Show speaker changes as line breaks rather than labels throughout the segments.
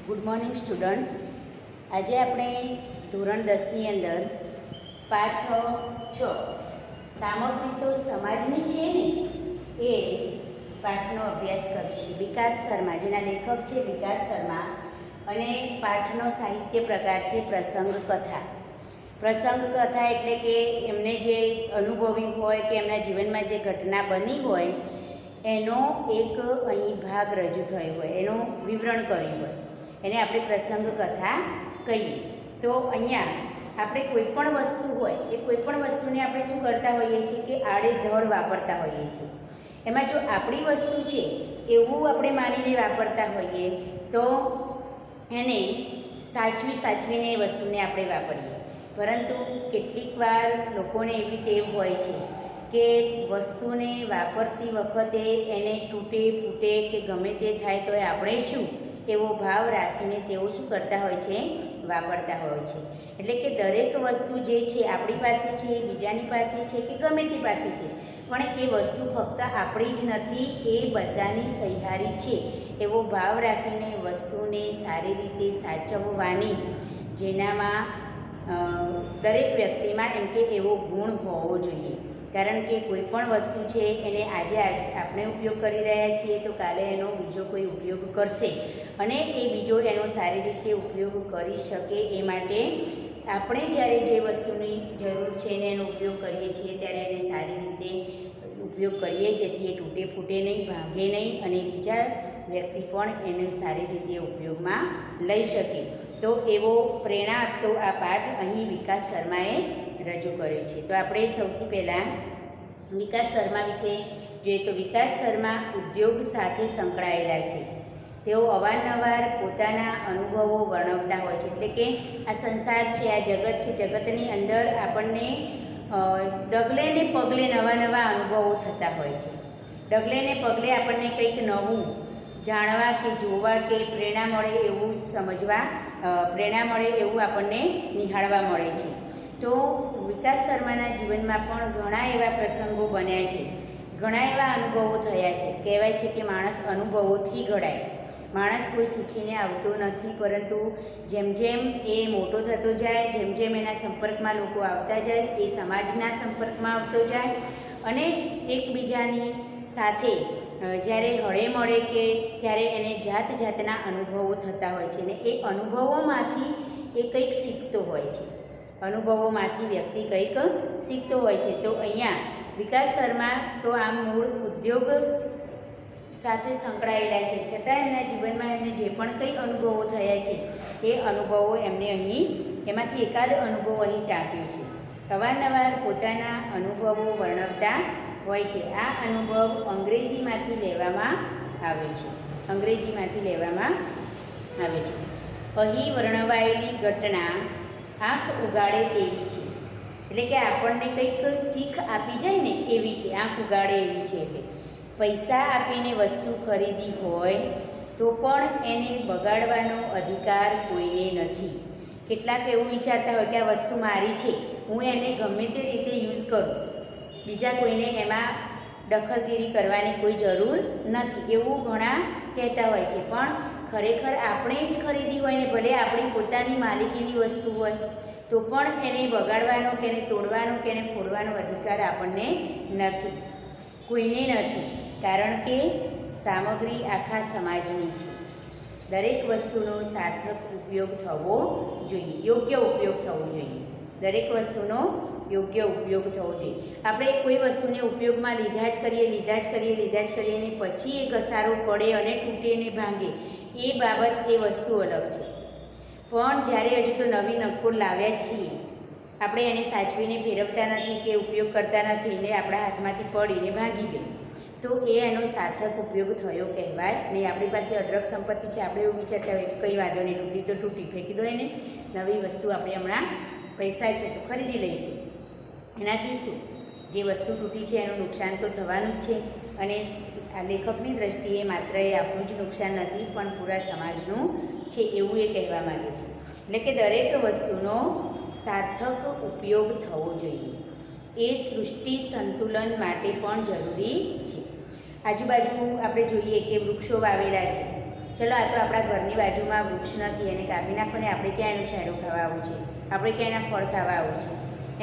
Good morning students. આજે આપણે ધોરણ 10ની અંદર પાઠ 6 સામગ્રી તો સમાજની છે ને એ પાઠનો અભ્યાસ કરીશું. વિકાસ શર્મા, જેના લેખક છે વિકાસ શર્મા, અને પાઠનો સાહિત્ય પ્રકાર છે પ્રસંગ કથા. પ્રસંગ કથા એટલે કે એમને જે અનુભવી હોય કે એમના જીવનમાં જે ઘટના બની હોય એનો એક અહીં ભાગ રજૂ થયો હોય, એનું વિવરણ કર્યું હોય, એને આપણે પ્રસંગ કથા કહીએ. તો અહીંયા આપણે કોઈ પણ વસ્તુ હોય એ કોઈ પણ વસ્તુને આપણે શું કરતા હોઈએ છીએ કે આડેધડ વાપરતા હોઈએ છીએ. એમાં જો આપણી વસ્તુ છે એવું આપણે માનીને વાપરતા હોઈએ તો એને સાચવીને એ વસ્તુને આપણે વાપરીએ. પરંતુ કેટલીક વાર લોકોને એવી ટેવ હોય છે કે વસ્તુને વાપરતી વખતે એને તૂટે ફૂટે કે ગમે તે થાય તો આપણે શું એવો ભાવ રાખીને તેઓ શું કરતા હોય છે, વાપરતા હોય છે. એટલે કે દરેક વસ્તુ જે છે આપણી પાસે છે, બીજાની પાસે છે કે ગમે તે પાસે છે, પણ એ વસ્તુ ફક્ત આપણી જ નથી, એ બધાની સહિયારી છે એવો ભાવ રાખીને વસ્તુને સારી રીતે સાચવવાની, જેનામાં દરેક વ્યક્તિમાં એમ કે એવો ગુણ હોવો જોઈએ. કારણ કે કોઈ પણ વસ્તુ છે એને આજે આપણે ઉપયોગ કરી રહ્યા છીએ તો કાલે એનો બીજો કોઈ ઉપયોગ કરશે, અને એ બીજો એનો સારી રીતે ઉપયોગ કરી શકે એ માટે આપણે જ્યારે જે વસ્તુની જરૂર છે એને એનો ઉપયોગ કરીએ છીએ ત્યારે એને સારી રીતે ઉપયોગ કરીએ, જેથી એ તૂટે ફૂટે નહીં, ભાંગે નહીં, અને બીજા વ્યક્તિ પણ એને સારી રીતે ઉપયોગમાં લઈ શકે. તો એવો પ્રેરણા આપતો આ પાઠ અહીં વિકાસ શર્માએ રજૂ કર્યો છે. તો આપણે સૌથી પહેલાં વિકાસ શર્મા વિશે જોઈએ તો વિકાસ શર્મા ઉદ્યોગ સાથે સંકળાયેલા છે. તેઓ અવારનવાર પોતાના અનુભવો વર્ણવતા હોય છે. એટલે કે આ સંસાર છે, આ જગત છે, જગતની અંદર આપણને ડગલે ને પગલે નવા અનુભવો થતા હોય છે. ડગલે ને પગલે આપણને કંઈક નવું જાણવા કે જોવા કે પ્રેરણા મળે એવું સમજવા, પ્રેરણા મળે એવું આપણને નિહાળવા મળે છે. તો વિકાસ શર્માના જીવનમાં પણ ઘણા એવા પ્રસંગો બન્યા છે, ઘણા એવા અનુભવો થયા છે. કહેવાય છે કે માણસ અનુભવોથી ઘડાય. માણસ કોઈ શીખીને આવતો નથી, પરંતુ જેમ જેમ એ મોટો થતો જાય, જેમ જેમ એના સંપર્કમાં લોકો આવતા જાય, એ સમાજના સંપર્કમાં આવતો જાય, અને એકબીજાની સાથે જ્યારે હળે મળે કે ત્યારે એને જાતના અનુભવો થતા હોય છે, ને એ અનુભવોમાંથી એ કંઈક શીખતો હોય છે. અનુભવોમાંથી વ્યક્તિ કંઈક શીખતો હોય છે. તો અહીંયા વિકાસ શર્મા તો આમ મૂળ ઉદ્યોગ સાથે સંકળાયેલા છે, છતાં એમના જીવનમાં એમને જે પણ કંઈ અનુભવો થયા છે એ અનુભવો એમને અહીં, એમાંથી એકાદ અનુભવ અહીં ટાંક્યો છે. અવારનવાર પોતાના અનુભવો વર્ણવતા હોય છે. આ અનુભવ અંગ્રેજીમાંથી લેવામાં આવે છે. અહીં વર્ણવાયેલી ઘટના આંખ ઉગાડે તેવી છે. એટલે કે આપણને કંઈક શીખ આપી જાય ને એવી છે, આંખ ઉગાડે એવી છે. એટલે પૈસા આપીને વસ્તુ ખરીદી હોય તો પણ એને બગાડવાનો અધિકાર કોઈને નથી. કેટલાક એવું વિચારતા હોય કે આ વસ્તુ મારી છે, હું એને ગમે તે રીતે યુઝ કરું, બીજા કોઈને એમાં દખલગીરી કરવાની કોઈ જરૂર નથી, એવું ઘણા કહેતા હોય છે. પણ ખરેખર આપણે જ ખરીદી હોય ને ભલે આપણી પોતાની માલિકીની વસ્તુ હોય તો પણ એને બગાડવાનો કે એને તોડવાનો કે એને ફોડવાનો અધિકાર આપણને નથી, કોઈને નથી. કારણ કે સામગ્રી આખા સમાજની છે. દરેક વસ્તુનો સાર્થક ઉપયોગ થવો જોઈએ, યોગ્ય ઉપયોગ થવો જોઈએ. દરેક વસ્તુનો યોગ્ય ઉપયોગ થવો જોઈએ. આપણે કોઈ વસ્તુને ઉપયોગમાં લીધા જ કરીએ ને પછી એ ઘસારો પડે અને તૂટે ને ભાંગે, એ બાબત, એ વસ્તુ અલગ છે. પણ જ્યારે હજુ તો નવી નક્કોર લાવ્યા જ છીએ, આપણે એને સાચવીને ફેરવતા નથી કે ઉપયોગ કરતા નથી, ને આપણા હાથમાંથી પડીને ભાગી ગઈ, તો એ એનો સાર્થક ઉપયોગ થયો કહેવાય નહીં. આપણી પાસે અઢળક સંપત્તિ છે, આપણે એવું વિચારતા હોય કે કંઈ વાંધો નહીં, તૂટી તો તૂટી, ફેંકી દો એને, નવી વસ્તુ આપણે હમણાં પૈસા છે તો ખરીદી લઈશું. એનાથી શું, જે વસ્તુ તૂટી છે એનું નુકસાન તો થવાનું જ છે, અને આ લેખકની દ્રષ્ટિએ માત્ર એ આપણું જ નુકસાન નથી પણ પૂરા સમાજનું છે એવું એ કહેવા માગે છે. એટલે કે દરેક વસ્તુનો સાર્થક ઉપયોગ થવો જોઈએ. એ સૃષ્ટિ સંતુલન માટે પણ જરૂરી છે. આજુબાજુ આપણે જોઈએ કે વૃક્ષો વાવેલા છે, ચલો આ તો આપણા ઘરની બાજુમાં વૃક્ષ નથી, એને કાપી નાખો ને આપણે ક્યાં એનું છાંયડો ખાવા આવું છે, આપણે ક્યાં એના ફળ ખાવા આવું છે,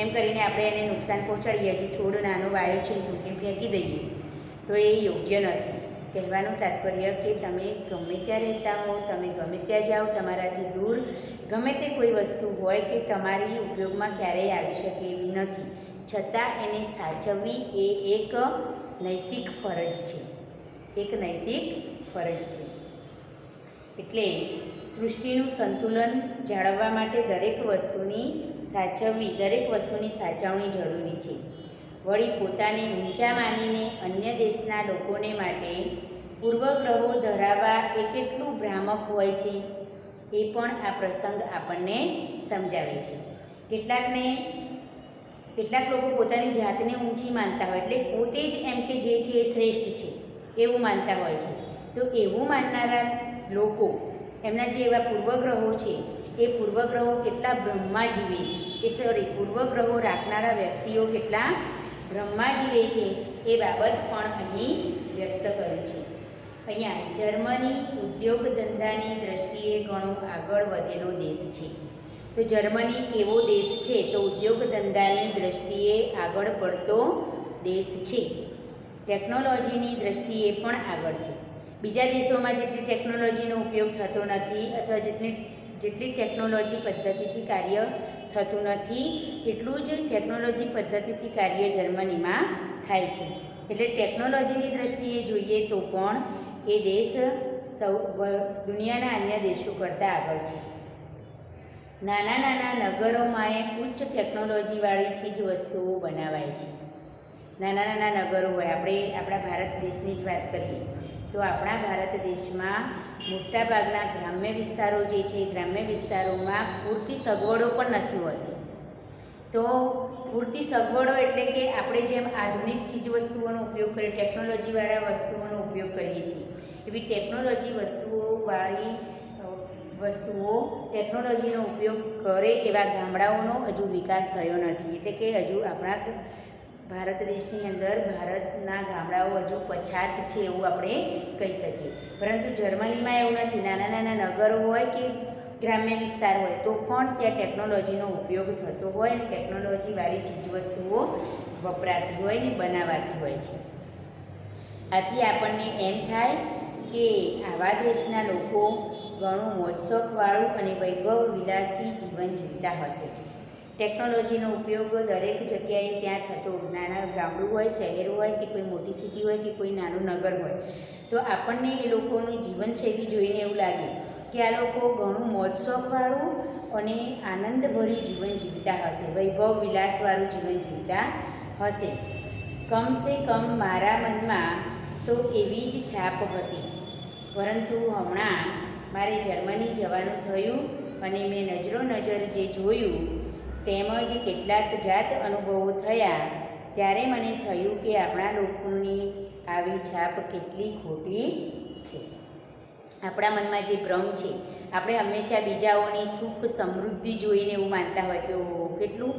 એમ કરીને આપણે એને નુકસાન પહોંચાડીએ, હજુ છોડ નાનો વાયો છે ચૂંટીને ફેંકી દઈએ તો એ યોગ્ય નથી. કહેવાનું તાત્પર્ય કે તમે ગમે ત્યાં રહેતા હો, તમે ગમે ત્યાં જાઓ, તમારાથી દૂર ગમે તે કોઈ વસ્તુ હોય કે તમારી ઉપયોગમાં ક્યારેય આવી શકે એવી નથી, છતાં એને સાચવવી એ એક નૈતિક ફરજ છે, એક નૈતિક ફરજ છે. એટલે સૃષ્ટિનું સંતુલન જાળવવા માટે દરેક વસ્તુની સાચવણી જરૂરી છે. વળી પોતાને ઊંચા માનીને અન્ય દેશના લોકોને માટે પૂર્વગ્રહો ધરાવવા એ કેટલું ભ્રામક હોય છે એ પણ આ પ્રસંગ આપણને સમજાવે છે. કેટલાક લોકો પોતાની જાતને ઊંચી માનતા હોય, એટલે પોતે જ એમ કે જે છે એ શ્રેષ્ઠ છે એવું માનતા હોય છે. તો એવું માનનારા લોકો, એમના જે એવા પૂર્વગ્રહો છે એ પૂર્વગ્રહો કેટલા બ્રહ્મા જીવે છે, પૂર્વગ્રહો રાખનારા વ્યક્તિઓ કેટલા બ્રહ્મા જીવે છે એ બાબત પણ અહીં વ્યક્ત કરી છે. અહીંયા જર્મની ઉદ્યોગ ધંધાની દૃષ્ટિએ ઘણો આગળ વધેલો દેશ છે. તો જર્મની કેવો દેશ છે? તો ઉદ્યોગ ધંધાની દૃષ્ટિએ આગળ પડતો દેશ છે. ટેકનોલોજીની દૃષ્ટિએ પણ આગળ છે. બીજા દેશોમાં જેટલી ટેકનોલોજીનો ઉપયોગ થતો નથી, અથવા જેટલી ટેકનોલોજી પદ્ધતિથી કાર્ય થતું નથી, એટલું જ ટેકનોલોજી પદ્ધતિથી કાર્ય જર્મનીમાં થાય છે. એટલે ટેકનોલોજીની દૃષ્ટિએ જોઈએ તો પણ એ દેશ દુનિયાના અન્ય દેશો કરતાં આગળ છે. નાના નાના નગરોમાં ઉચ્ચ ટેકનોલોજીવાળી ચીજ વસ્તુઓ બનાવાય છે. નાના નાના નગરો હોય, આપણે આપણા ભારત દેશની જ વાત કરીએ તો આપણા ભારત દેશમાં મોટાભાગના ગ્રામ્ય વિસ્તારો જે છે, ગ્રામ્ય વિસ્તારોમાં પૂરતી સગવડો પણ નથી હોતી. તો પૂરતી સગવડો એટલે કે આપણે જેમ આધુનિક ચીજવસ્તુઓનો ઉપયોગ કરીએ, ટેકનોલોજીવાળા વસ્તુઓનો ઉપયોગ કરીએ છીએ, એવી ટેકનોલોજીનો ઉપયોગ કરે એવા ગામડાઓનો હજુ વિકાસ થયો નથી. એટલે કે હજુ આપણા ભારત દેશની અંદર ભારતના ગામડાઓ હજુ પછાત છે એવું આપણે કહી શકીએ. પરંતુ જર્મનીમાં એવું નથી. નાના નાના નગરો હોય કે ગ્રામ્ય વિસ્તાર હોય તો પણ ત્યાં ટેકનોલોજીનો ઉપયોગ થતો હોય અને ટેકનોલોજીવાળી ચીજવસ્તુઓ વપરાતી હોય ને બનાવાતી હોય છે. આથી આપણને એમ થાય કે આવા દેશના લોકો ઘણું મોજશોખવાળું અને વૈભવ વિલાસી જીવન જીવતા હશે. ટેકનોલોજીનો ઉપયોગ દરેક જગ્યાએ ત્યાં થતો, નાના ગામડું હોય, શહેર હોય કે કોઈ મોટી સિટી હોય કે કોઈ નાનું નગર હોય, તો આપણને એ લોકોનું જીવનશૈલી જોઈને એવું લાગે કે આ લોકો ઘણું મોજશોખવાળું અને આનંદભર્યું જીવન જીવતા હશે, વૈભવ વિલાસવાળું જીવન જીવતા હશે. કમસે કમ મારા મનમાં તો એવી જ છાપ હતી. પરંતુ હમણાં મારે જર્મની જવાનું થયું અને મેં નજર જે જોયું તેમજ કેટલાક જાત અનુભવો થયા, ત્યારે મને થયું કે આપણા લોકોની આવી છાપ કેટલી ખોટી છે. આપણા મનમાં જે ભ્રમ છે, આપણે હંમેશા બીજાઓની સુખ સમૃદ્ધિ જોઈને એવું માનતા હોય કે ઓહો કેટલું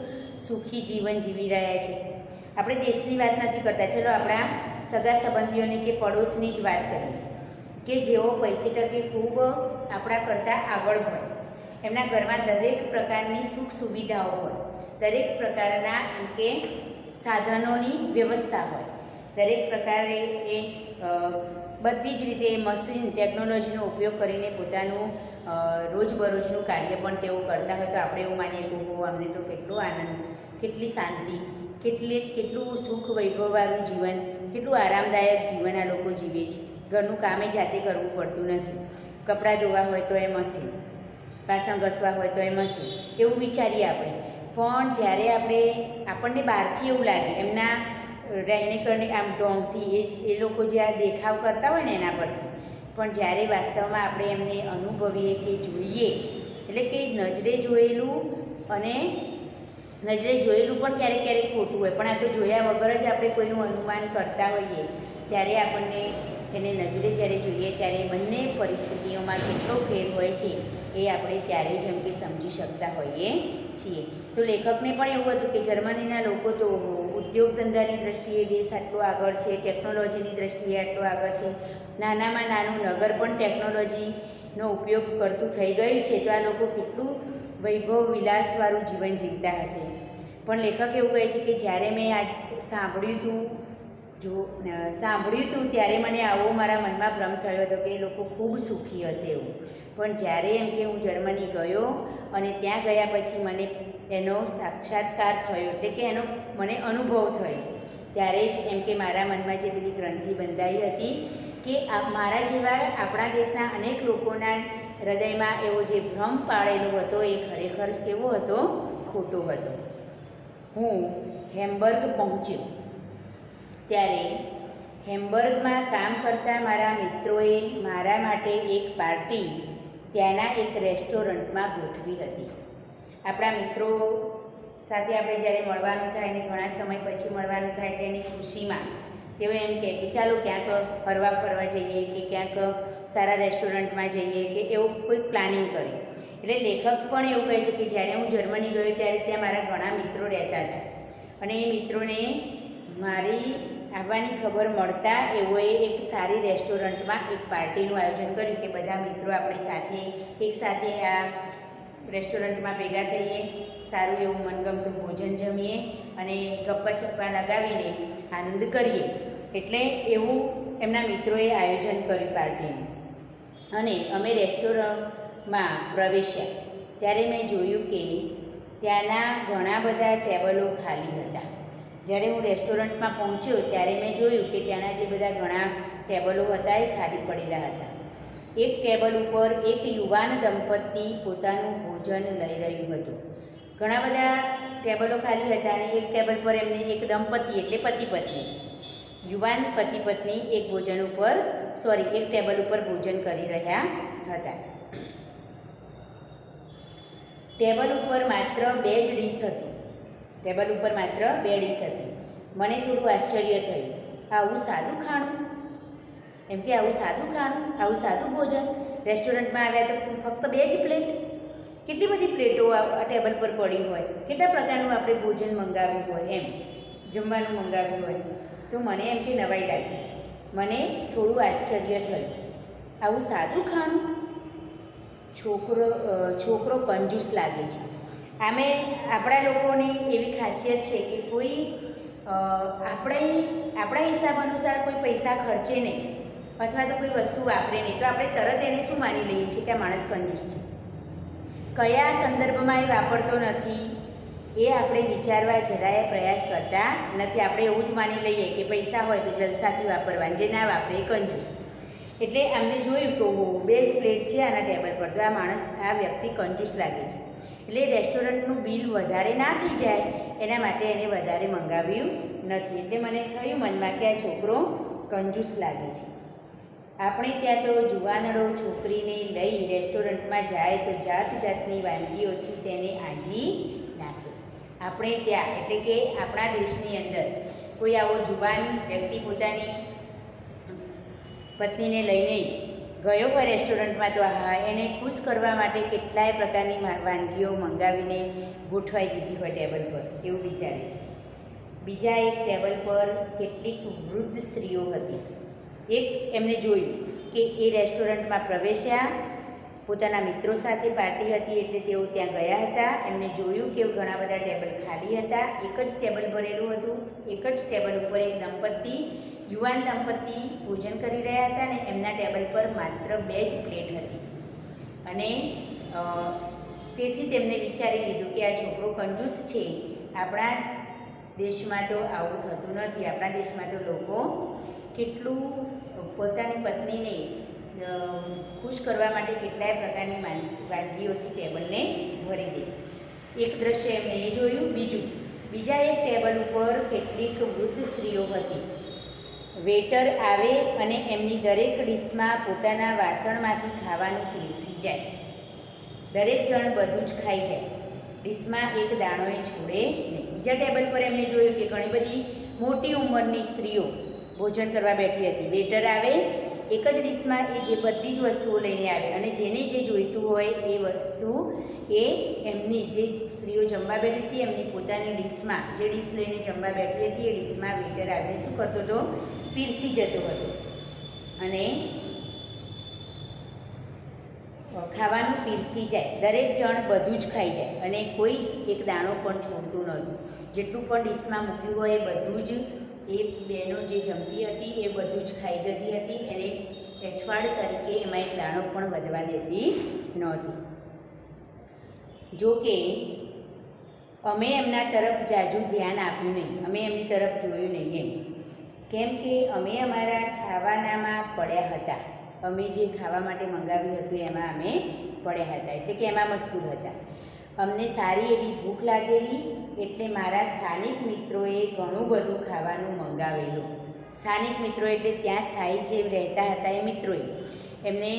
સુખી જીવન જીવી રહ્યા છે. આપણે દેશની વાત નથી કરતા, ચલો આપણા સગા સંબંધીઓની કે પડોશની જ વાત કરીએ કે જેઓ પૈસે ટકે ખૂબ આપણા કરતાં આગળ હોય, એમના ઘરમાં દરેક પ્રકારની સુખ સુવિધાઓ હોય, દરેક પ્રકારના કે સાધનોની વ્યવસ્થા હોય, દરેક પ્રકારે એ બધી જ રીતે મશીન ટેકનોલોજીનો ઉપયોગ કરીને પોતાનું રોજબરોજનું કાર્ય પણ તેઓ કરતા હોય, તો આપણે એવું માનીએ કે અમને તો કેટલો આનંદ, કેટલી શાંતિ, કેટલું સુખ વૈભવવાળું જીવન, કેટલું આરામદાયક જીવન આ લોકો જીવે છે. ઘરનું કામે જાતે કરવું પડતું નથી, કપડાં ધોવા હોય તો એ મશીન, વાસણ ઘસવા હોય તો એ મશીન, એવું વિચારીએ આપણે. પણ જ્યારે આપણને બહારથી એવું લાગે એમના રહેણી કરણી આમ ઢોંગથી એ લોકો જે આ દેખાવ કરતા હોય ને એના પરથી, પણ જ્યારે વાસ્તવમાં આપણે એમને અનુભવીએ કે જોઈએ, એટલે કે નજરે જોયેલું પણ ક્યારેક ખોટું હોય, પણ આ તો જોયા વગર જ આપણે કોઈનું અનુમાન કરતા હોઈએ ત્યારે આપણને એને નજરે જ્યારે જોઈએ ત્યારે બંને પરિસ્થિતિઓમાં કેટલો ફેર હોય છે એ આપણે ત્યારે જ એમ કે સમજી શકતા હોઈએ છીએ. તો લેખકને પણ એવું હતું કે જર્મનીના લોકો તો ઉદ્યોગ ધંધાની દ્રષ્ટિએ દેશ આટલો આગળ છે, ટેકનોલોજીની દ્રષ્ટિએ આટલો આગળ છે, નાનામાં નાનું નગર પણ ટેકનોલોજીનો ઉપયોગ કરતું થઈ ગયું છે, તો આ લોકો કેટલું વૈભવ વિલાસવાળું જીવન જીવતા હશે. પણ લેખક એવું કહે છે કે જ્યારે મેં આ સાંભળ્યું હતું ત્યારે મને આવો મારા મનમાં ભ્રમ થયો હતો કે એ લોકો ખૂબ સુખી હશે એવું. પણ જ્યારે એમ કે હું જર્મની ગયો અને ત્યાં ગયા પછી મને એનો સાક્ષાત્કાર થયો, એટલે કે એનો મને અનુભવ થયો, ત્યારે જ એમ કે મારા મનમાં જે પેલી ગ્રંથિ બંધાઈ હતી કે મારા જેવા આપણા દેશના અનેક લોકોના હૃદયમાં એવો જે ભ્રમ પાડેલો હતો એ ખરેખર કેવો હતો? ખોટો હતો. હું હેમ્બર્ગ પહોંચ્યો ત્યારે હેમ્બર્ગમાં કામ કરતા મારા મિત્રોએ મારા માટે એક પાર્ટી ત્યાંના એક રેસ્ટોરન્ટમાં ગોઠવી હતી. આપણા મિત્રો સાથે આપણે જ્યારે મળવાનું થાય ને ઘણા સમય પછી મળવાનું થાય એટલે એની ખુશીમાં તેઓ એમ કહે કે ચાલો ક્યાંક ફરવા જઈએ કે ક્યાંક સારા રેસ્ટોરન્ટમાં જઈએ કે એવું કોઈ પ્લાનિંગ કરે. એટલે લેખક પણ એવું કહે છે કે જ્યારે હું જર્મની ગયો ત્યારે ત્યાં મારા ઘણા મિત્રો રહેતા હતા અને એ મિત્રોને મારી આવવાની ખબર મળતા એઓએ એક સારી રેસ્ટોરન્ટમાં એક પાર્ટીનું આયોજન કર્યું કે બધા મિત્રો આપણે સાથે એકસાથે આ રેસ્ટોરન્ટમાં ભેગા થઈએ, સારું એવું મનગમતું ભોજન જમીએ અને ગપ્પા છપ્પા લગાવીને આનંદ કરીએ. એટલે એવું એમના મિત્રોએ આયોજન કર્યું પાર્ટીનું. અને અમે રેસ્ટોરન્ટમાં પ્રવેશ્યા ત્યારે મેં જોયું કે ત્યાંના ઘણા બધા ટેબલો ખાલી હતા. જ્યારે હું રેસ્ટોરન્ટમાં પહોંચ્યો ત્યારે મેં જોયું કે ત્યાંના જે બધા ઘણા ટેબલો હતા એ ખાલી પડેલા હતા. એક ટેબલ ઉપર એક યુવાન દંપતી પોતાનું ભોજન લઈ રહ્યું હતું. ઘણા બધા ટેબલો ખાલી હતા અને એક ટેબલ પર એમને એક દંપતી એટલે પતિ પત્ની, યુવાન પતિ પત્ની એક ટેબલ ઉપર ભોજન કરી રહ્યા હતા. ટેબલ ઉપર માત્ર 2 જ ડીશ હતી. મને થોડું આશ્ચર્ય થયું. આવું સાદું ખાણું, આવું સાદું ભોજન. રેસ્ટોરન્ટમાં આવ્યા તો ફક્ત 2 જ પ્લેટ. કેટલી બધી પ્લેટો આ ટેબલ પર પડી હોય, કેટલા પ્રકારનું આપણે ભોજન મંગાવ્યું હોય, એમ જમવાનું મંગાવ્યું હોય. તો મને એમ કે નવાઈ લાગી, મને થોડું આશ્ચર્ય થયું. આવું સાદું ખાણું? છોકરો કંજૂસ લાગે છે. આપણા લોકોની એવી ખાસિયત છે કે કોઈ આપણા હિસાબ અનુસાર કોઈ પૈસા ખર્ચે નહીં અથવા તો કોઈ વસ્તુ વાપરે નહીં તો આપણે તરત એને શું માની લઈએ છીએ કે આ માણસ કંજૂસ છે. કયા સંદર્ભમાં એ વાપરતો નથી એ આપણે વિચારવા જરાય પ્રયાસ કરતા નથી. આપણે એવું જ માની લઈએ કે પૈસા હોય તો જલસાથી વાપરવાનું, જે ના વાપરે એ કંજૂસ. એટલે અમને જોયું કે 2 જ પ્લેટ છે આના ટેબલ પર, તો આ વ્યક્તિ કંજૂસ લાગે છે. એટલે રેસ્ટોરન્ટનું બિલ વધારે ના થઈ જાય એના માટે એને વધારે મંગાવ્યું નથી. એટલે મને થયું મનમાં કે આ છોકરો કંજૂસ લાગે છે. આપણે ત્યાં તો જુવાનડો છોકરીને લઈ રેસ્ટોરન્ટમાં જાય તો જાત જાતની વાનગીઓથી તેને આંજી નાખે. આપણે ત્યાં એટલે કે આપણા દેશની અંદર કોઈ આવો જુવાન વ્યક્તિ પોતાની પત્નીને લઈને ગયો હોય રેસ્ટોરન્ટમાં તો એને ખુશ કરવા માટે કેટલાય પ્રકારની વાનગીઓ મંગાવીને ગોઠવાઈ દીધી હોય ટેબલ પર એવું વિચારે છે. બીજા એક ટેબલ પર કેટલીક વૃદ્ધ સ્ત્રીઓ હતી. એમને જોયું કે એ રેસ્ટોરન્ટમાં પ્રવેશ્યા, પોતાના મિત્રો સાથે પાર્ટી હતી એટલે તેઓ ત્યાં ગયા હતા. એમને જોયું કે ઘણા બધા ટેબલ ખાલી હતા, એક જ ટેબલ ભરેલું હતું. એક જ ટેબલ ઉપર એક યુવાન દંપતી ભોજન કરી રહ્યા હતા અને એમના ટેબલ પર માત્ર 2 જ પ્લેટ હતી. અને તેથી તેમને વિચારી લીધું કે આ છોકરો કંજૂસ છે. આપણા દેશમાં તો આવું થતું નથી. આપણા દેશમાં તો લોકો કેટલું પોતાની પત્નીને ખુશ કરવા માટે કેટલાય પ્રકારની વાનગીઓથી ટેબલને ભરી દે. એક દ્રશ્ય એમને એ જોયું. બીજા એક ટેબલ ઉપર કેટલીક વૃદ્ધ સ્ત્રીઓ હતી. વેટર આવે અને એમની દરેક ડીશમાં પોતાના વાસણમાંથી ખાવાનું પીરસી જાય. દરેક જણ બધું જ ખાઈ જાય, ડીશમાં એક દાણોએ છોડે નહીં. બીજા ટેબલ પર એમને જોયું કે ઘણી બધી મોટી ઉંમરની સ્ત્રીઓ ભોજન કરવા બેઠી હતી. વેટર આવે, એક જ ડીશમાં એ જે બધી જ વસ્તુઓ લઈને આવે અને જેને જે જોઈતું હોય એ વસ્તુ એ એમની જે સ્ત્રીઓ જમવા બેઠી હતી એમની પોતાની ડીશમાં, જે ડીશ લઈને જમવા બેઠી હતી એ ડીશમાં વેટર આવીને શું કરતો હતો? પીરસી જતો હતો અને ખાવાનું પીરસી જાય, દરેક જણ બધું જ ખાઈ જાય અને કોઈ જ એક દાણો પણ છોડતું નહોતું. જેટલું પણ ડીશમાં મૂક્યું હોય એ બધું જ એ બહેનો જે જમતી હતી એ બધું જ ખાઈ જતી હતી. એને એઠવાડ તરીકે એમાં એક દાણો પણ વધવા દેતી નહોતી. જો કે અમે એમના તરફ જાજુ ધ્યાન આપ્યું નહીં, અમે એમની તરફ જોયું નહીં એમ, કેમ કે અમે અમારા ખાવાનામાં પડ્યા હતા. અમે જે ખાવા માટે મંગાવ્યું હતું એમાં અમે પડ્યા હતા, એટલે કે એમાં મશગુલ હતા. અમને સારી એવી ભૂખ લાગેલી એટલે મારા સ્થાનિક મિત્રોએ ઘણું બધું ખાવાનું મંગાવેલું. સ્થાનિક મિત્રો એટલે ત્યાં સ્થાયી જે રહેતા હતા એ મિત્રોએ એમને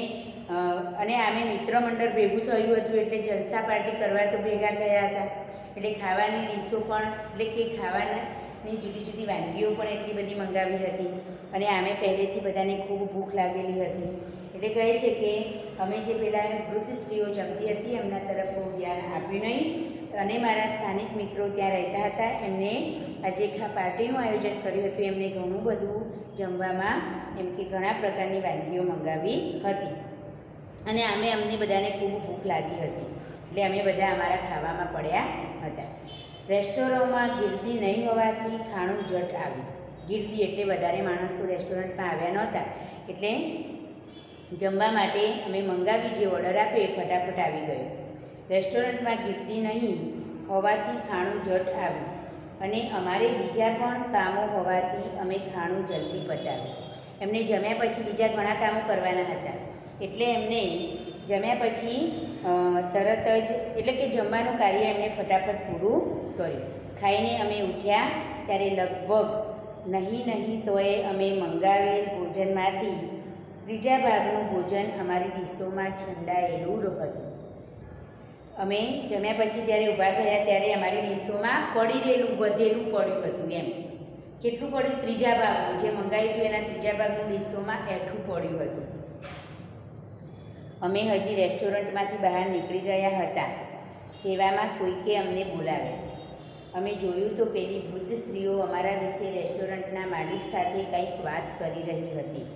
અને અમે મિત્ર મંડળ ભેગું થયું હતું એટલે જલસા પાર્ટી કરવા તો ભેગા થયા હતા. એટલે ખાવાની ડીશો પણ એટલે કે ખાવાનાની જુદી જુદી વાનગીઓ પણ એટલી બધી મંગાવી હતી અને આમે પહેલેથી બધાને ખૂબ ભૂખ લાગેલી હતી. એટલે કહે છે કે અમે જે પેલા વૃદ્ધ સ્ત્રીઓ જમતી હતી એમના તરફ બહુ ધ્યાન આપ્યું નહીં અને મારા સ્થાનિક મિત્રો ત્યાં રહેતા હતા એમને આજે પાર્ટીનું આયોજન કર્યું હતું. એમને ઘણું બધું જમવામાં એમ કે ઘણા પ્રકારની વાનગીઓ મંગાવી હતી અને અમને બધાને ખૂબ ભૂખ લાગી હતી એટલે અમે બધા અમારા ખાવામાં પડ્યા હતા. રેસ્ટોરન્ટમાં ગીર્દી નહીં હોવાથી ખાણું ઝટ આવ્યું. ગીર્દી એટલે વધારે માણસો રેસ્ટોરન્ટમાં આવ્યા નહોતા એટલે જમવા માટે અમે મંગાવી જે ઓર્ડર આપ્યો એ ફટાફટ આવી ગયો. રેસ્ટોરન્ટમાં ગીર્દી નહીં હોવાથી ખાણું ઝટ આવ્યું અને અમારે બીજા પણ કામો હોવાથી અમે ખાણું જલ્દી પતાવ્યું. એમને જમ્યા પછી બીજા ઘણા કામો કરવાના હતા એટલે એમને જમ્યા પછી તરત જ એટલે કે જમવાનું કાર્ય એમને ફટાફટ પૂરું કર્યું. ખાઈને અમે ઉઠ્યા ત્યારે લગભગ નહીં તોય અમે મંગાવેલ ભોજનમાંથી ત્રીજા ભાગનું ભોજન અમારી ડીશોમાં છંડાયેલું હતું. અમે જમ્યા પછી જ્યારે ઊભા થયા ત્યારે અમારી ડીશોમાં પડી રહેલું વધેલું પડ્યું હતું. એમ કેટલું પડ્યું? ત્રીજા ભાગનું, જે મંગાવ્યું હતું એના ત્રીજા ભાગનું ડીશોમાં એઠું પડ્યું હતું. અમે હજી રેસ્ટોરન્ટમાંથી બહાર નીકળી રહ્યા હતા તેવામાં કોઈકે અમને બોલાવ્યા. અમે જોયું તો પેલી વૃદ્ધ સ્ત્રીઓ અમારા વિશે રેસ્ટોરન્ટના માલિક સાથે કંઈક વાત કરી રહી હતી.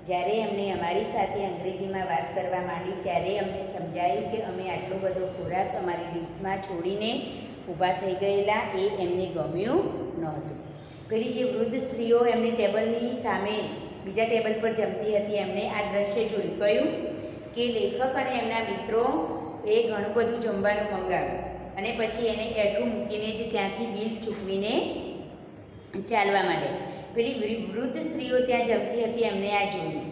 જ્યારે એમણે અમારી સાથે અંગ્રેજીમાં વાત કરવા માંડી ત્યારે અમને સમજાયું કે અમે આટલો બધો ખોરાક અમારી ડીશમાં છોડીને ઊભા થઈ ગયેલા એ એમને ગમ્યું નહોતું. પેલી જે વૃદ્ધ સ્ત્રીઓ એમની ટેબલની સામે બીજા ટેબલ પર જમતી હતી એમણે આ દ્રશ્ય જોયું. કહ્યું કે લેખક અને એમના મિત્રો એ ઘણું બધું જમવાનું મંગાવ્યું અને પછી એને એઠું મૂકીને જ ત્યાંથી બિલ ચૂકવીને ચાલવા માંડે. પેલી વૃદ્ધ સ્ત્રીઓ ત્યાં જમતી હતી એમને આ જોયું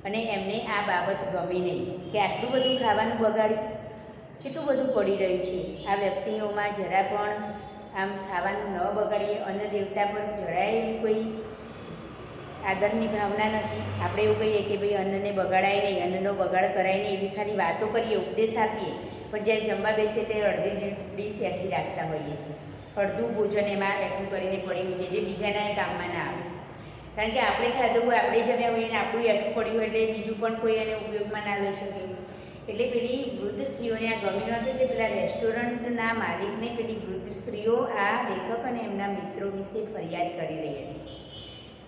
અને એમને આ બાબત ગમી નહીં કે આટલું બધું ખાવાનું બગાડ્યું, કેટલું બધું પડી રહ્યું છે. આ વ્યક્તિઓમાં જરા પણ આમ ખાવાનું ન બગાડીએ, અન્ન દેવતા પર જરાય એવી કોઈ આદરની ભાવના નથી. આપણે એવું કહીએ કે ભાઈ અન્નને બગાડાય નહીં, અન્નનો બગાડ કરાય નહીં, એવી ખાલી વાતો કરીએ, ઉપદેશ આપીએ, પણ જ્યારે જમવા બેસીએ ત્યારે અડધી ડીશ એઠી રાખતા હોઈએ છીએ. અડધું ભોજન એમાં એઠું કરીને પડી મૂકીએ જે બીજાના કામમાં ના આવે. કારણ કે આપણે ખાધું હોય, આપણે જમ્યા હોઈએ ને આપણું એઠું પડ્યું હોય એટલે બીજું પણ કોઈ એને ઉપયોગમાં ના લઈ શકે. એટલે પેલી વૃદ્ધ સ્ત્રીઓને આ ગમ્યું નહોતું એટલે પેલા રેસ્ટોરન્ટના માલિકને પેલી વૃદ્ધ સ્ત્રીઓ આ લેખક અને એમના મિત્રો વિશે ફરિયાદ કરી રહી હતી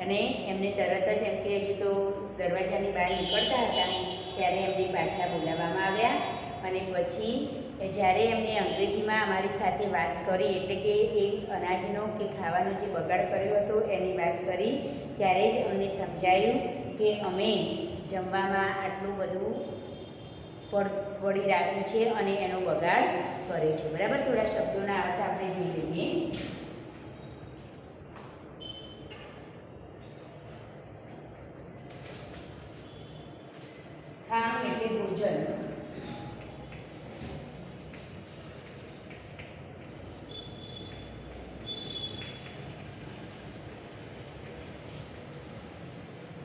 અને એમને તરત જ એમ કે હજુ તો દરવાજાની બહાર નીકળતા હતા ત્યારે એમને પાછા બોલાવવામાં આવ્યા અને પછી જ્યારે એમને અંગ્રેજીમાં અમારી સાથે વાત કરી એટલે કે એ અનાજનો કે ખાવાનો જે બગાડ કર્યો હતો એની વાત કરી ત્યારે જ અમને સમજાયું કે અમે જમવામાં આટલું બધું પડી રાખ્યું છે અને એનો બગાડ કર્યો છે. બરાબર, થોડા શબ્દોના અર્થ આપણે જોઈ લઈએ. ખાણું એટલે ભોજન.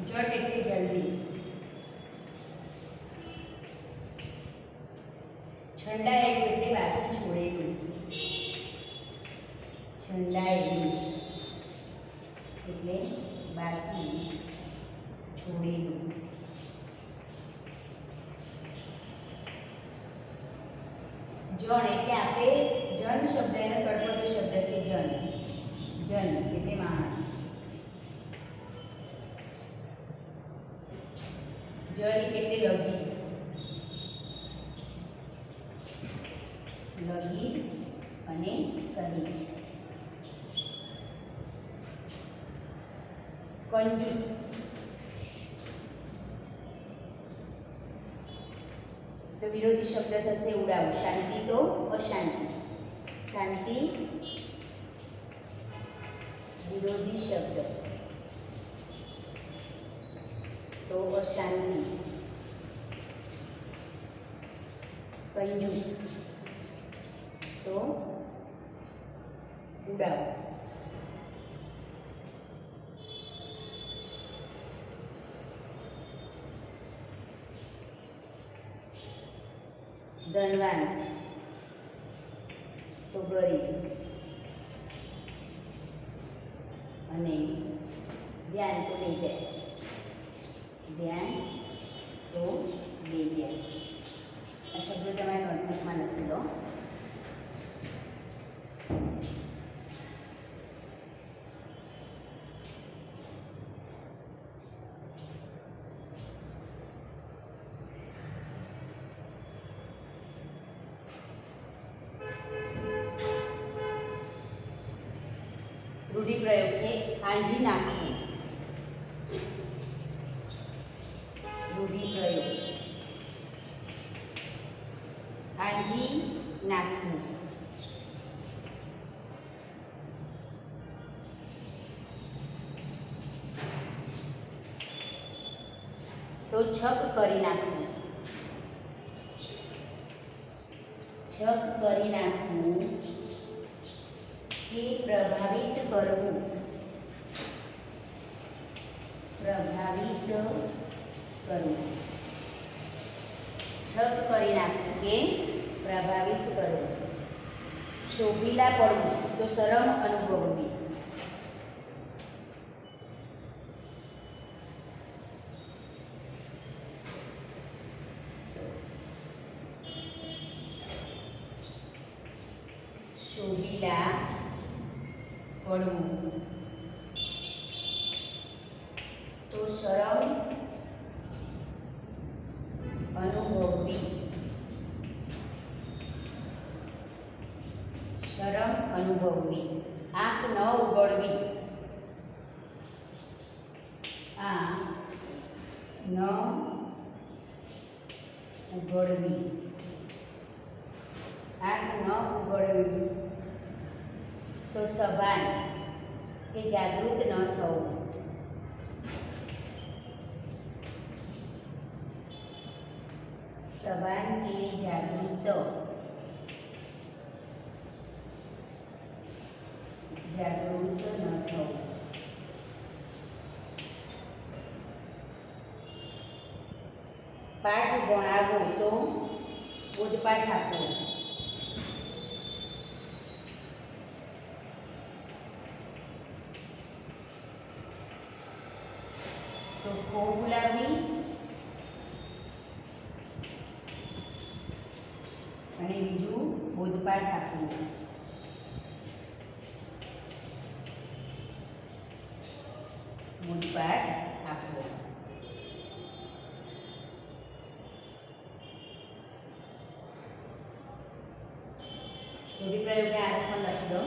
ઝટ એટલે જલ્દી. છંડાયેલું એટલે બાકી છોડેલું. છંડાયેલું. એટલે બાકી છોડેલું. જણ એટલે આપણે જન શબ્દ એનો તળપદો શબ્દ છે જન. જન એટલે માણસ. જરી એટલે લગીર. લગીર અને સહેજ. કંજૂસ તો વિરોધી શબ્દ થશે ઉડાવ. શાંતિ તો અશાંતિ. શાંતિ વિરોધી શબ્દ તો અશાંતિ. કંજૂસ તો ઉડાવ. ધનવાન તો ગરીબ. અને ધ્યાન તો બેધ્યાન. ધ્યાન તો બેધ્યાન. આ શબ્દો તમારે નોટબુકમાં લખી લો. રૂઢિપ્રયોગ છે આંજી નાખવું. રૂઢિપ્રયોગ આંજી નાખવું. તો છક કરી નાખવું. છક કરી નાખવું કે પ્રભાવિત કરવું. પ્રભાવિત કરવું. છક કરી નાખવું કે પ્રભાવિત કરવું. શોભીલા પડવું તો શરમ અનુભવવી. શોભીલા પડવું તો શરમ અનુભવવી. શરમ અનુભવવી. આંખ ન ઉઘડવી. આંખ ન ઉઘડવી. આંખ ન ઉઘડવી તો સભાન કે જાગૃત ન થવું. સભાન કે જાગૃત ન થવું. પાઠ ભણાવવો તો બોધપાઠ આપવો. તો ખો બોલાવવી અને બીજું બોધપાઠ આપવું. બોધપાઠ આપવો. રૂઢિપ્રયોગને આજ પણ લખી દો.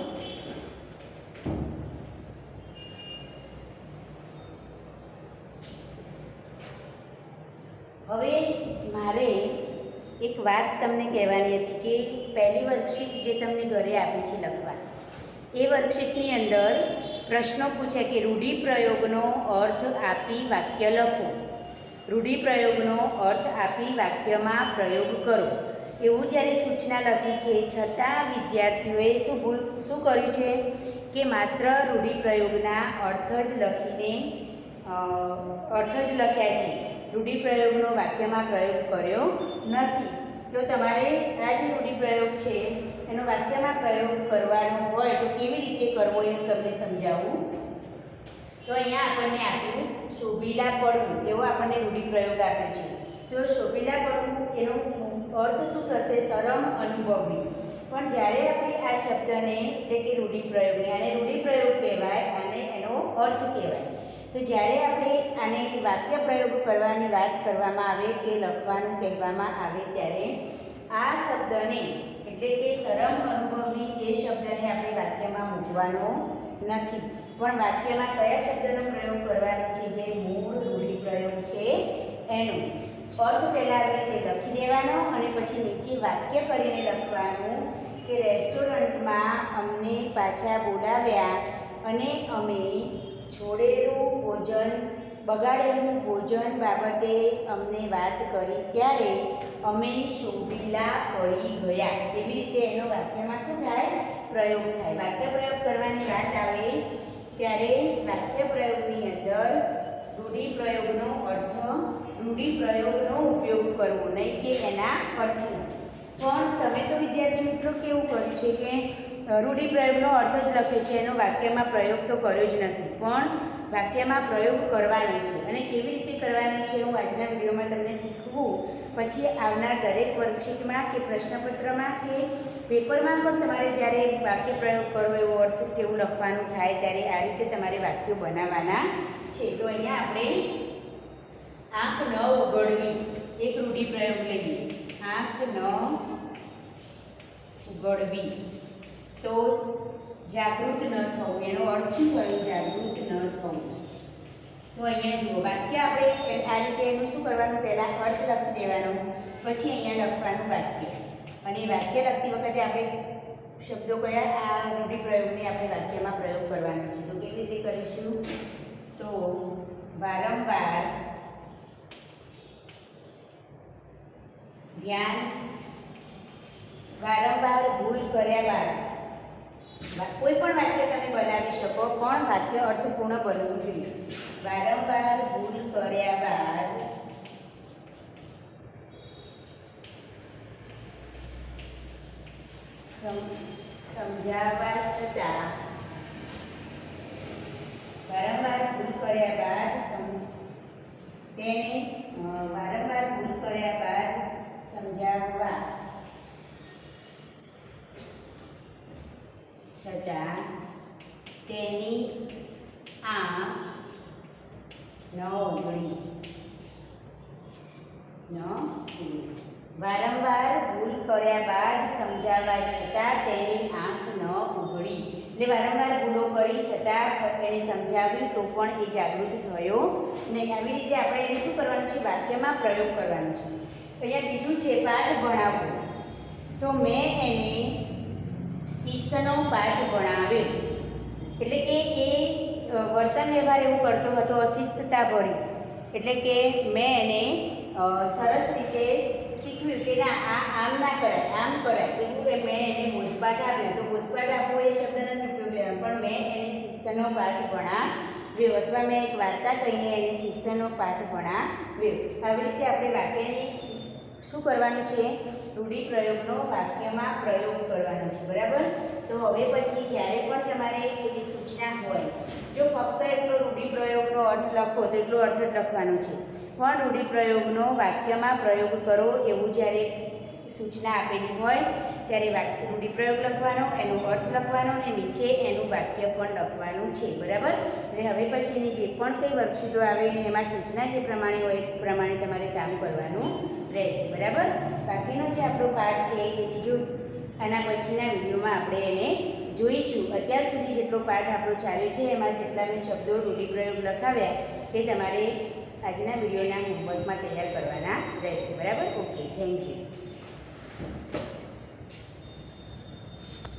હવે મારે એક વાત તમને કહેવાની હતી કે પહેલી વર્કશીટ જે તમને ઘરે આપી છે લખવા, એ વર્કશીટની અંદર પ્રશ્નો પૂછે કે રૂઢિપ્રયોગનો અર્થ આપી વાક્ય લખો. રૂઢિપ્રયોગનો અર્થ આપી વાક્યમાં પ્રયોગ કરો. એવું જ્યારે સૂચના લખી છે છતાં વિદ્યાર્થીઓએ શું કર્યું છે કે માત્ર રૂઢિપ્રયોગના અર્થ જ લખ્યા છે. રૂઢિપ્રયોગનો વાક્યમાં પ્રયોગ કર્યો નથી. તો તમારે આ જે રૂઢિપ્રયોગ છે એનો વાક્યમાં પ્રયોગ કરવાનો હોય તો કેવી રીતે કરવો એ હું તમને સમજાવું. તો અહીંયા આપણને આપ્યું શોભીલા પડવું, એવો આપણને રૂઢિપ્રયોગ આપ્યો છે. તો શોભીલા પડવું એનો અર્થ શું થશે? સરમ અનુભવવી. પણ જ્યારે આપણે આ શબ્દને એટલે કે રૂઢિપ્રયોગને, આને રૂઢિપ્રયોગ કહેવાય અને એનો અર્થ કહેવાય. તો જ્યારે આપણે આને વાક્ય પ્રયોગ કરવાની વાત કરવામાં આવે કે લખવાનું કહેવામાં આવે ત્યારે આ શબ્દને એટલે કે સરમ અનુભવની એ શબ્દને આપણે વાક્યમાં મૂકવાનો નથી, પણ વાક્યમાં કયા શબ્દનો પ્રયોગ કરવાનો છે? જે મૂળ રૂઢિપ્રયોગ છે એનો અર્થ પહેલાં આવી રીતે લખી દેવાનો અને પછી નીચે વાક્ય કરીને લખવાનું કે રેસ્ટોરન્ટમાં અમને પાછા બોલાવ્યા અને અમે છોડેલું ભોજન, બગાડેલું ભોજન બાબતે અમને વાત કરી ત્યારે અમે શોભીલા પડી ગયા. એવી રીતે એનો વાક્યમાં શું થાય? પ્રયોગ થાય. વાક્ય પ્રયોગ કરવાની વાત આવે ત્યારે વાક્ય પ્રયોગની અંદર રૂઢિપ્રયોગનો અર્થ, રૂઢિપ્રયોગનો ઉપયોગ કરવો, નહીં કે એના અર્થનો. પણ તમે તો વિદ્યાર્થી મિત્રો કેવું કર્યું છે કે રૂઢિપ્રયોગનો અર્થ જ લખ્યો છે, એનો વાક્યમાં પ્રયોગ તો કર્યો જ નથી. પણ વાક્યમાં પ્રયોગ કરવાનો છે અને કેવી રીતે કરવાનો છે હું આજના વિડીયોમાં તમને શીખવું. પછી આવનાર દરેક વર્કશીટમાં કે પ્રશ્નપત્રમાં કે પેપરમાં પણ તમારે જ્યારે વાક્ય પ્રયોગ કરવો, એવો અર્થ કેવું લખવાનું થાય ત્યારે આ રીતે તમારે વાક્યો બનાવવાના છે. તો અહીંયા આપણે આંખ ન ઉઘડવી એક રૂઢિપ્રયોગ લઈએ. આંખ ન ઉઘડવી તો જાગૃત ન થવું, એનો અર્થ શું થયો? જાગૃત ન થવું. તો અહીંયા જુઓ વાક્ય આપણે આ રીતે એનું શું કરવાનું? પહેલાં અર્થ લખી દેવાનો, પછી અહીંયા લખવાનું વાક્ય. અને વાક્ય લખતી વખતે આપણે શબ્દો કયા આ રૂઢિપ્રયોગને આપણે વાક્યમાં પ્રયોગ કરવાનો છે. તો કેવી રીતે કરીશું? તો વારંવાર ધ્યાન, વારંવાર ભૂલ કર્યા બાદ, કોઈ પણ વાક્ય તમે બનાવી શકો પણ વાક્ય અર્થપૂર્ણ બનવું જોઈએ. વારંવાર ભૂલ કર્યા બાદ સમજાવવા છતાં, વારંવાર ભૂલ કર્યા બાદ તેને વારંવાર ભૂલ કર્યા બાદ સમજાવવા છતાં તેની આંખ ન ઉઘડી. વારંવાર ભૂલ કર્યા બાદ સમજાવવા છતાં તેની આંખ ન ઉઘડી. એટલે વારંવાર ભૂલો કરી છતાં એને સમજાવી તો પણ એ જાગૃત થયો નહીં. આવી રીતે આપણે એને શું કરવાનું છે? વાક્યમાં પ્રયોગ કરવાનો છે. અહીંયા બીજું છે પાઠ ભણાવવો. તો મેં એને શિસ્તનો પાઠ ભણાવ્યો. એટલે કે એ વર્તન વ્યવહાર એવું કરતો હતો અશિસ્તતા ભરી. એટલે કે મેં એને સરસ રીતે શીખવ્યું કે ના આ આમ ના કરાય, આમ કરાય. એવું મેં એને બોધપાઠ આપ્યો. તો બોધપાઠ આપવો એ શબ્દ નથી ઉપયોગ લેવાનો, પણ મેં એને શિસ્તનો પાઠ ભણાવ્યો અથવા મેં એક વાર્તા કહીને એને શિસ્તનો પાઠ ભણાવ્યો. આવી રીતે આપણે વાક્યની શું કરવાનું છે? રૂઢિપ્રયોગનો વાક્યમાં પ્રયોગ કરવાનો છે. બરાબર? તો હવે પછી જ્યારે પણ તમારે એવી સૂચના હોય, જો ફક્ત એટલો રૂઢિપ્રયોગનો અર્થ લખો તો એટલો અર્થ જ લખવાનો છે, પણ રૂઢિપ્રયોગનો વાક્યમાં પ્રયોગ કરો એવું જ્યારે સૂચના આપેલી હોય ત્યારે રૂઢિપ્રયોગ લખવાનો, એનો અર્થ લખવાનો અને નીચે એનું વાક્ય પણ લખવાનું છે. બરાબર? એટલે હવે પછીની જે પણ કંઈ વર્કશીટો આવે એમાં સૂચના જે પ્રમાણે હોય એ પ્રમાણે તમારે કામ કરવાનું રહેશે. બરાબર? બાકીનો જે આપણો પાઠ છે એ બીજું આના પછીના વિડીયોમાં આપણે એને જોઈશું. અત્યાર સુધી જેટલો પાઠ આપણો ચાલ્યો છે એમાં જેટલા મેં શબ્દો રૂઢિપ્રયોગ લખાવ્યા એ તમારે આજના વિડીયોના હોમવર્કમાં તૈયાર કરવાના રહેશે. બરાબર? Okay, thank you.